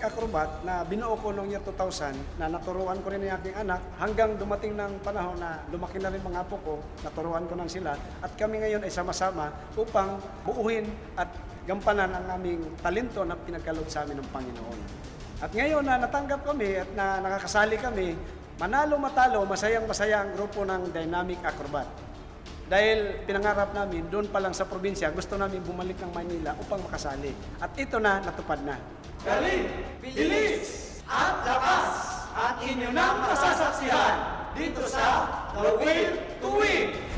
acrobat na binuo ko noong year 2000 na naturuan ko rin ang aking anak hanggang dumating ng panahon na lumaki na rin mga apo ko, naturuan ko nang sila at kami ngayon ay sama-sama upang buuhin at gampanan ang aming talento na pinagkaloob sa amin ng Panginoon. At ngayon na natanggap kami at na nakakasali kami, manalo matalo, masayang-masaya ang grupo ng Dynamic Acrobat. Dahil pinangarap namin, doon pa lang sa probinsya, gusto namin bumalik ng Manila upang makasali. At ito na, natupad na. Galing, bilis, at lakas at inyo nang masasaksihan dito sa The Will to Win!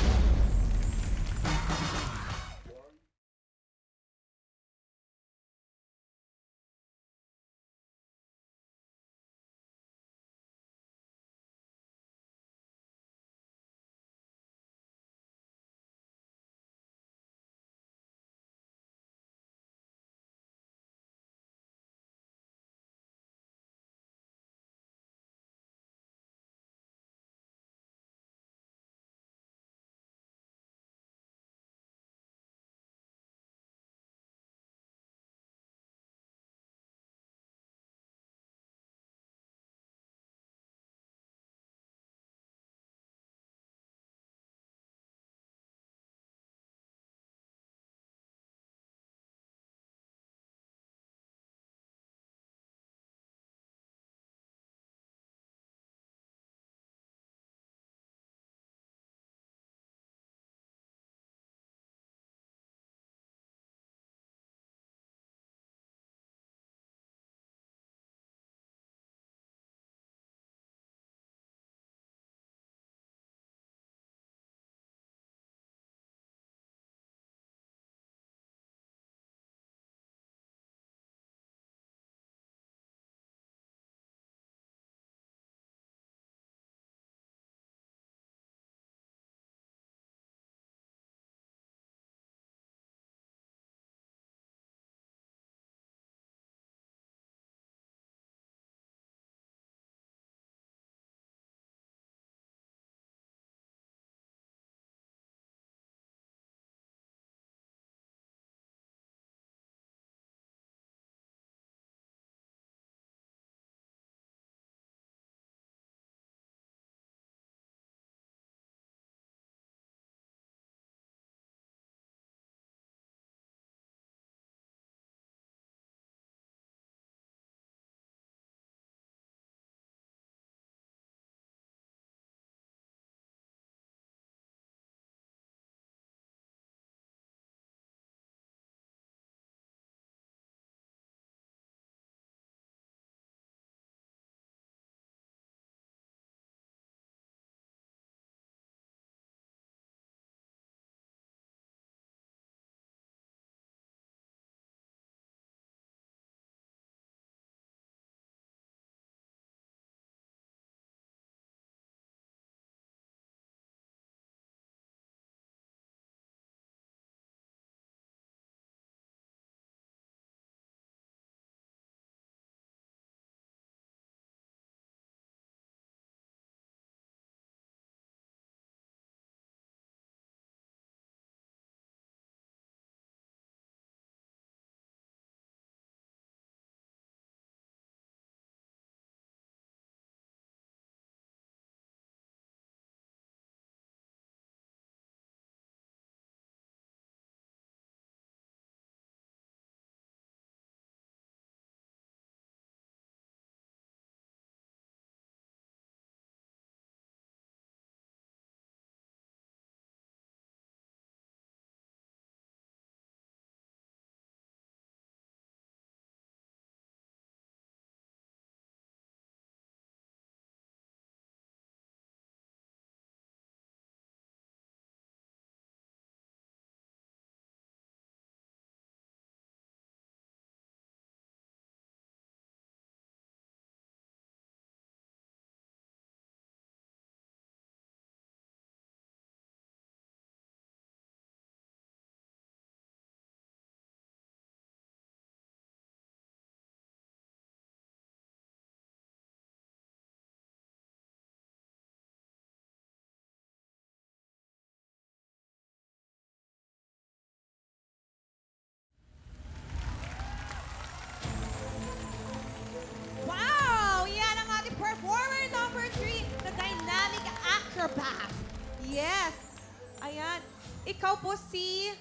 ikaw po si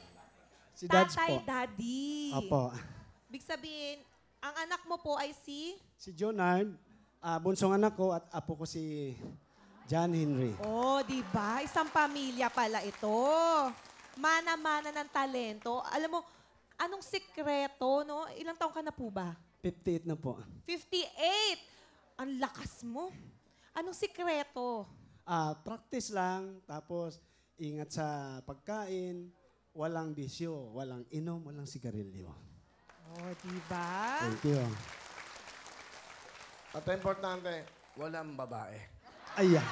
Si Dads Tatay po. Daddy. Opo. Big sabihin, ang anak mo po ay si... Si Jonard, bunsong anak ko at apo ko si John Henry. Oh, di ba? Isang pamilya pala ito. Mana-mana ng talento. Alam mo, anong sikreto, no? Ilang taong ka na po ba? 58 na po. 58! Ang lakas mo. Anong sikreto? Practice lang, tapos ingat sa pagkain, walang bisyo, walang inom, walang sigarilyo. Oh, di ba? Thank you. At importante, walang babae. Ayan.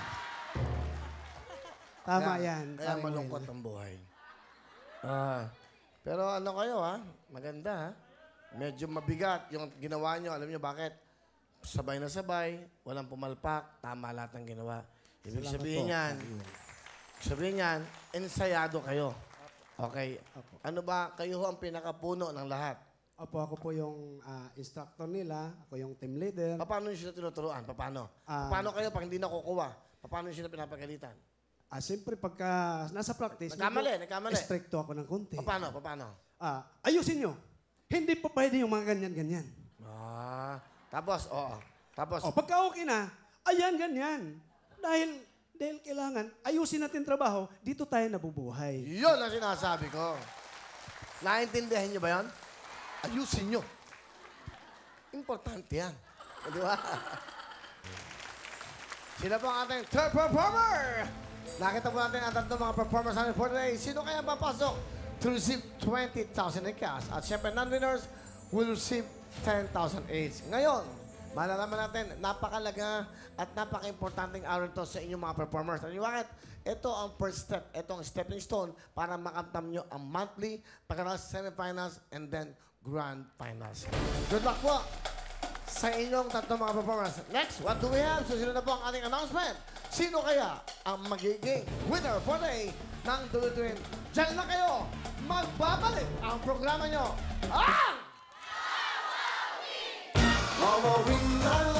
Tama yan. Kaya paring malungkot Will. ang buhay. Pero ano kayo ha? Maganda ha? Medyo mabigat yung ginawa nyo. Alam nyo bakit? Sabay na sabay, walang pumalpak, tama lahat ng ginawa. Ibig Salamat sabihin po. yan, ensayado kayo. Okay? Opo. Ano ba, kayo ho ang pinakapuno ng lahat? Opo, ako po yung instructor nila. Ako yung team leader. Paano nyo sila tinuturuan? Paano? Ah. Paano kayo pag hindi nakukuha? Paano nyo sila pinapagalitan? Siyempre, pagka nasa practice, Nagkamali. stricto ako ng konti. Paano? Ayusin nyo. Hindi po pwede yung mga ganyan-ganyan. Tapos, oo. Tapos, Pagka okay na, ayan, ganyan. Dahil kailangan, ayusin natin trabaho, dito tayo nabubuhay. yun ang sinasabi ko. Naintindihan nyo ba yan? Ayusin nyo. Importante yan. Di ba? Sila po ang ating third performer. Nakita po natin ang tatlong mga performers natin for today. Sino kaya papasok to receive 20,000 in cash? At syempre, non-winners will receive 10,000 each. Ngayon, malalaman natin, napakalaga at napaka-importanting araw ito sa inyong mga performers. At bakit? Ito ang first step. Ito ang stepping stone para makamtam nyo ang monthly, pagkatapos semifinals, and then grand finals. Good luck po sa inyong tatlong mga performers. Next, what do we have? Susunod na po ang ating announcement. Sino kaya ang magiging winner for the day ng Tuwid-Tuwid? Diyan na kayo! Magbabalik ang programa nyo. Ang... Mawawin na